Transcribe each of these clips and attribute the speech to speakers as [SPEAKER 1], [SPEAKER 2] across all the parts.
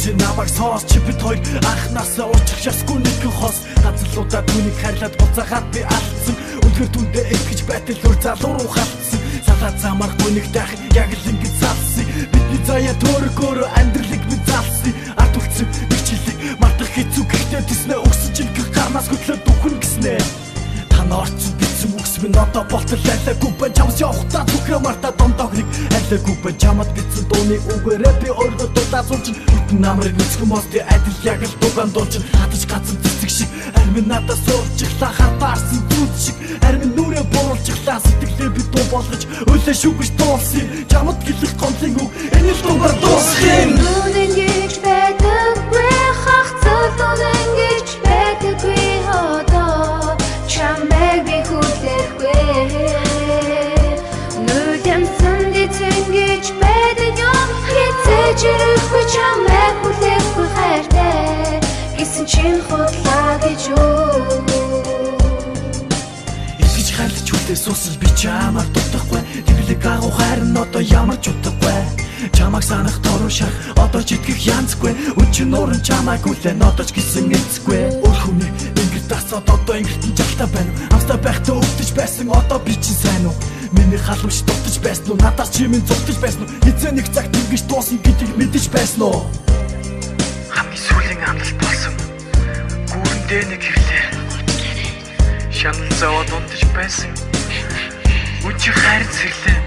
[SPEAKER 1] чи намайг соос чи бит хоёр анхнаасаа уучих шасгүй нэгэн хос газарлуудаа түүнийг хайрлаад буцаагаад би алдсан үнэхээр түндэ итгэж байтал өөр залуу руу халтсан салаад замаар гүнийг дахин яг л ингэж салсан бидний заяа төргөөр амьдралыг минь залсан ард үлдсэн нэг чилэг мартах хэцүү гэхдээ тэснэ өгсөн жинхэнэ гарнаас хөдлөө дөхөн гэснэ Орцсон битсэн үгс минь одоо болтол айлаагүй байна чамс явахтаа түхрэ мартаа домдогныг айлаагүй байна чамд битсэн дууны үгээрээ би өөрөө дуудааруулж бүтэн намрыг нүцгэн мости адил яг л дугаан дуулж хатаж гацсан цэцэг шиг арим надаас суурчихлаа хатаарсан зүуд шиг арим нүрээ буулчихлаа сэтгэлээ би дуу болгож өөлөө шүгэж дуулсан чамд гэлэх гомлын үг энэ л дугаар дуусхин
[SPEAKER 2] Нүрэн гэж байдаггүй хахцал дунэн гэж байдаггүй одоо чамайг би хүлээхгүй нүдэмсэн дэцэнгэж байдаг юм хэцэж ирэхгүй чамайг хүлээхгүй хайртай гэсэн чин худлаа гэж юу
[SPEAKER 1] Итгэж хайрлаж хүлээ суусал би чамаар дутахгүй тэглэг агуу хайр нь одоо ямар ч утгагүй чамайг санах торуу шах одоо ч итгэх янзгүй өчн нуурын чамайг хүлээн одоо ч гэсэн эцгүй өөр хүний дасаад одоо ингэртэн жагтаа байна амстаа байхдаа өвдөж байсан одоо би чинь сайн уу миний халууч дутаж байсан уу надаас чи минь зогтож байсан уу хэзээ нэг цагт ингэж дуусна гэдгийг мэдэж байсан уу хамгийн сүүлийн амлалт болсон гүүрэндээ нэг хэвлээ шанал зовоод унтаж байсан үчи хайр зэрлээ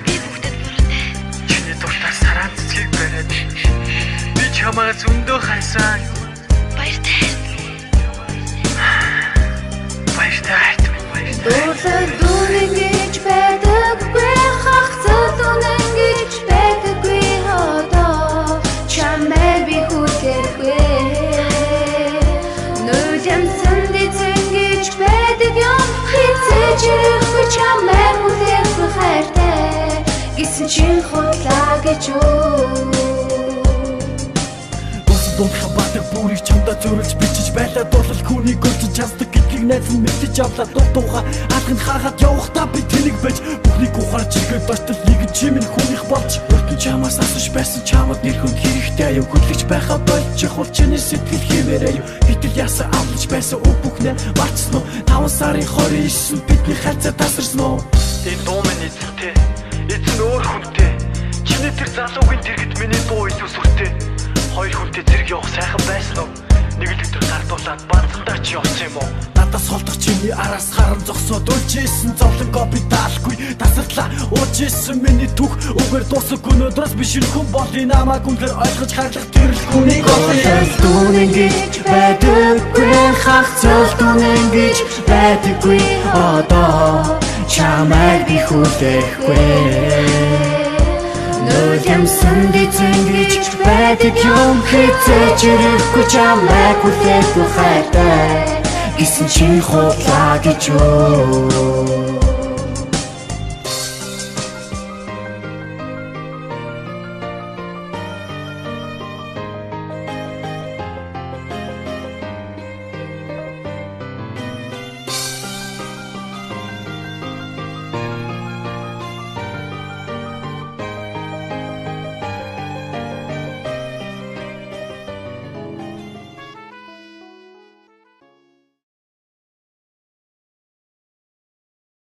[SPEAKER 2] би бүгдэд буруутай
[SPEAKER 1] чиний дуртай сараа цэцгийг бариад би чамаа зөндөө хайсан
[SPEAKER 2] баяртай Дуулаад дүүрэн гэж байдаггүй хахцал дунэн гэж байдаггүй одоо чамайг би хүлээхгүй нүдэмсэн дэцэн гэж байдаг юм хэцэж ирэхгүй чамайг хүлээхгүй хайртай гэсэн чин худлаа гэж юу
[SPEAKER 1] Дунхаа бадаг бүрийг чамдаа зөөрөлж бичиж байлаа дуулал хүнийг өрчөж чаддаг гэдгийг найз нь мэдэж авлаа дуугаа алган хаагаад явахдаа би тэнийг байж бүхнийг ухаарч ирэхэд доштол нэг чимийн хүнийх болж өртөн чамаас асууж байсан чамд нэр хүн хэрэгтэй аюу хүлээж байхаа болж хол чиний сэтгэл хэмээрээ аюу битэл ясаа авлаж байсан үг бүхнээ марцсан уу 5 сарын 29-нд бидний хайцаа тасарсан уу энэ дуу минь эзэнтэй эзэн өөр хүнтэй чиний тэр залуугийн дэргэд миний дуу илүү сүртэй Хоёр хүнтэй зэрэг явах сайхан байсан уу? Нэг л өдөр гардуулаад банцандаа чи явсан юм уу? Надаас холдох чиний араас харан зогсоод үлжсэн зовлонгоо би даалгүй тасартлаа уужсэн миний түх үгээр дуусах өнөөдрөөс би шинхэн болын намайг үнээр ойлгож хайрлах тэрэлхүүний голын дүүнэн гэж байдаггүй хахцал дүүнэн гэж байдаггүй одоо чамайг би хүлээхгүй Нүдэмсэн дэцэн гэж байдаг юм хэцэж ирэхгүй чамайг хүлээхгүй хайртай гэсэн чин худлаа гэж юу